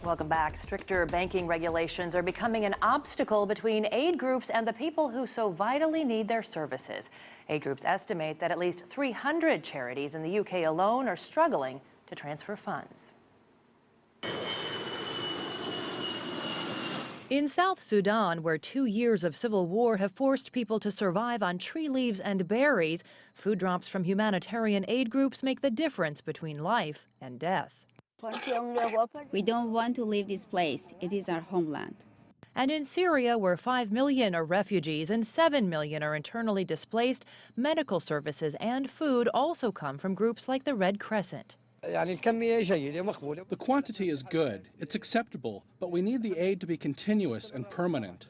Welcome back. Stricter banking regulations are becoming an obstacle between aid groups and the people who so vitally need their services. Aid groups estimate that at least 300 charities in the UK alone are struggling to transfer funds. In South Sudan, where 2 years of civil war have forced people to survive on tree leaves and berries, food drops from humanitarian aid groups make the difference between life and death. We don't want to leave this place. It is our homeland. And in Syria, where 5 million are refugees and 7 million are internally displaced, medical services and food also come from groups like the Red Crescent. The quantity is good, it's acceptable, but we need the aid to be continuous and permanent.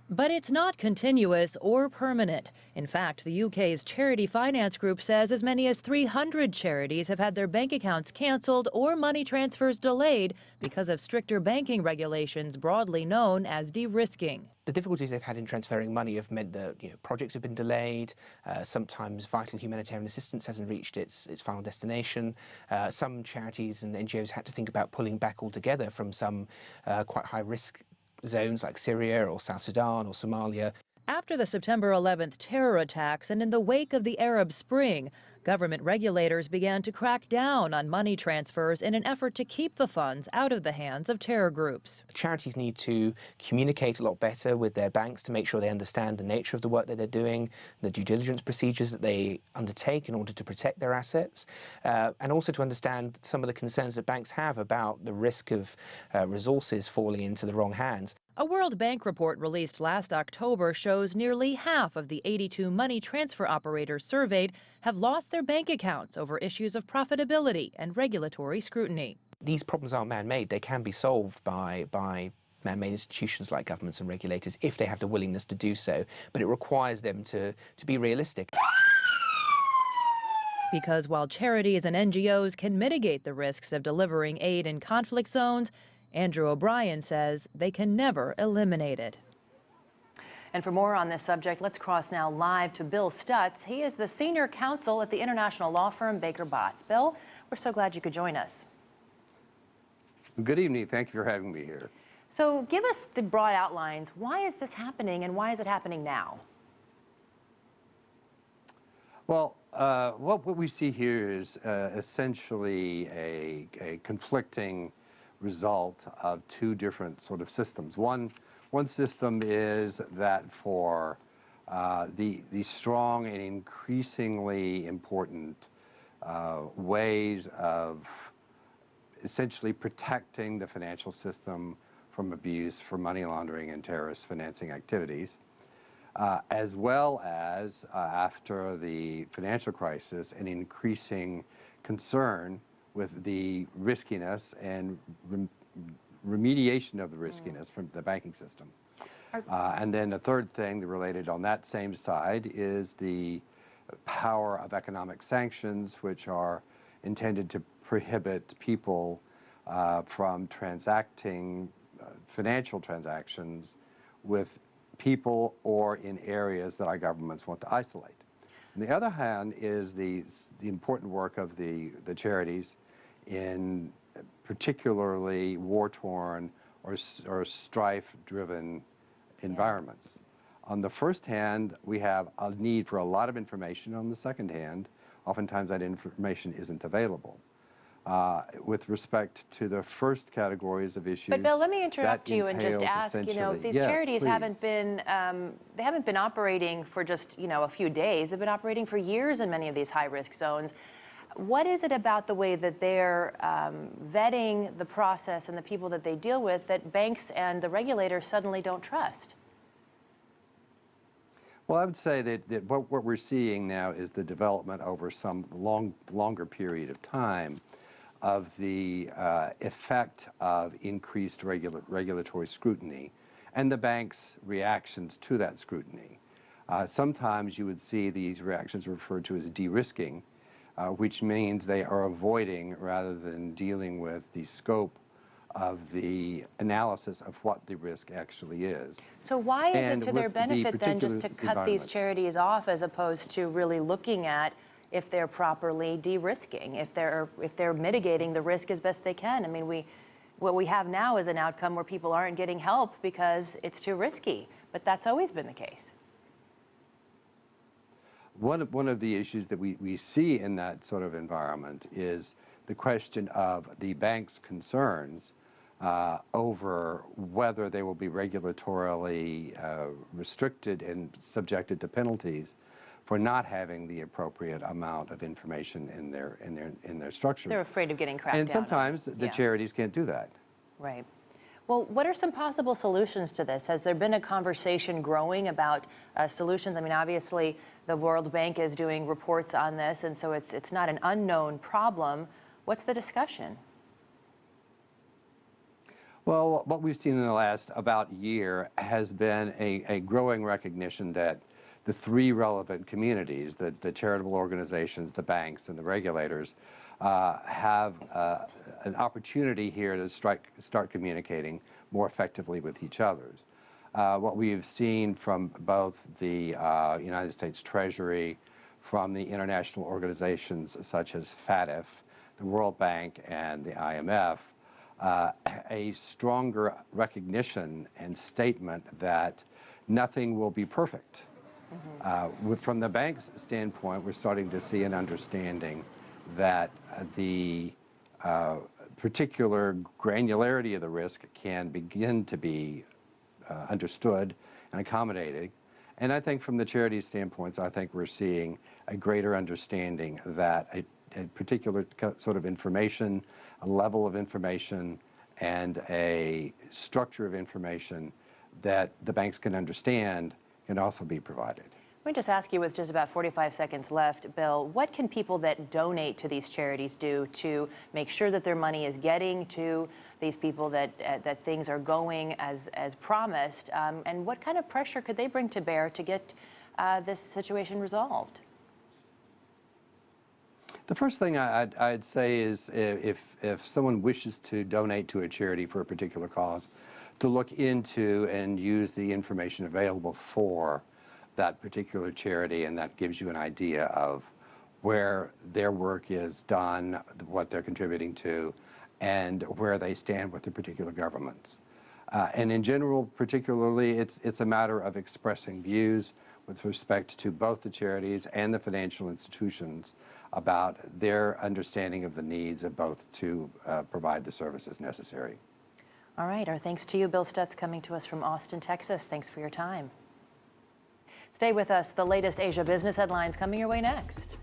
But it's not continuous or permanent. In fact, the UK's Charity Finance Group says as many as 300 charities have had their bank accounts cancelled or money transfers delayed because of stricter banking regulations broadly known as de-risking. The difficulties they've had in transferring money have meant that projects have been delayed. Sometimes vital humanitarian assistance hasn't reached its final destination. Some charities and NGOs had to think about pulling back altogether from some quite high-risk zones like Syria or South Sudan or Somalia. After the September 11th terror attacks and in the wake of the Arab Spring, government regulators began to crack down on money transfers in an effort to keep the funds out of the hands of terror groups. Charities need to communicate a lot better with their banks to make sure they understand the nature of the work that they're doing, the due diligence procedures that they undertake in order to protect their assets, and also to understand some of the concerns that banks have about the risk of resources falling into the wrong hands. A World Bank report released last October shows nearly half of the 82 money transfer operators surveyed have lost their bank accounts over issues of profitability and regulatory scrutiny. These problems aren't man-made. They can be solved by man-made institutions like governments and regulators if they have the willingness to do so, but it requires them to be realistic. Because while charities and NGOs can mitigate the risks of delivering aid in conflict zones, Andrew O'Brien says they can never eliminate it. And for more on this subject, let's cross now live to Bill Stutz. He is the senior counsel at the international law firm Baker Botts. Bill, we're so glad you could join us. Good evening. Thank you for having me here. So give us the broad outlines. Why is this happening and why is it happening now? Well, what we see here is essentially a conflicting result of two different sort of systems. One system is that for the strong and increasingly important ways of essentially protecting the financial system from abuse for money laundering and terrorist financing activities, as well as after the financial crisis, an increasing concern with the riskiness and remediation of the riskiness from the banking system. And then a third thing related on that same side is the power of economic sanctions, which are intended to prohibit people from transacting financial transactions with people or in areas that our governments want to isolate. On the other hand is the important work of the charities in particularly war-torn or strife-driven environments. On the first hand, we have a need for a lot of information. On the second hand, oftentimes that information isn't available. With respect to the first categories of issues. But Bill, let me interrupt you and just ask, these charities haven't been, they haven't been operating for just, a few days. They've been operating for years in many of these high-risk zones. What is it about the way that they're vetting the process and the people that they deal with that banks and the regulators suddenly don't trust? Well, I would say that what we're seeing now is the development over some longer period of time of the effect of increased regulatory scrutiny and the bank's reactions to that scrutiny. Sometimes you would see these reactions referred to as de-risking, which means they are avoiding rather than dealing with the scope of the analysis of what the risk actually is. So why is it to their benefit then just to cut these charities off as opposed to really looking at if they're properly de-risking, if they're mitigating the risk as best they can? I mean, what we have now is an outcome where people aren't getting help because it's too risky. But that's always been the case. One of the issues that we see in that sort of environment is the question of the bank's concerns over whether they will be regulatorily restricted and subjected to penalties for not having the appropriate amount of information in their structures. They're afraid of getting cracked down on. And sometimes the charities can't do that. Right. Well, what are some possible solutions to this? Has there been a conversation growing about solutions? I mean, obviously, the World Bank is doing reports on this, and so it's not an unknown problem. What's the discussion? Well, what we've seen in the last about year has been a growing recognition that the three relevant communities, the charitable organizations, the banks, and the regulators, have an opportunity here to start communicating more effectively with each other. What we have seen from both the United States Treasury, from the international organizations such as FATF, the World Bank, and the IMF, a stronger recognition and statement that nothing will be perfect. From the bank's standpoint, we're starting to see an understanding that the particular granularity of the risk can begin to be understood and accommodated. And I think from the charity standpoints, I think we're seeing a greater understanding that a particular sort of information, a level of information, and a structure of information that the banks can understand can also be provided. Let me just ask you, with just about 45 seconds left, Bill, what can people that donate to these charities do to make sure that their money is getting to these people, that things are going as promised, and what kind of pressure could they bring to bear to get this situation resolved? The first thing I'd say is if someone wishes to donate to a charity for a particular cause, to look into and use the information available for that particular charity, and that gives you an idea of where their work is done, what they're contributing to, and where they stand with the particular governments. And in general, particularly, it's a matter of expressing views with respect to both the charities and the financial institutions about their understanding of the needs of both to provide the services necessary. All right, our thanks to you, Bill Stutz, coming to us from Austin, Texas. Thanks for your time. Stay with us. The latest Asia business headlines coming your way next.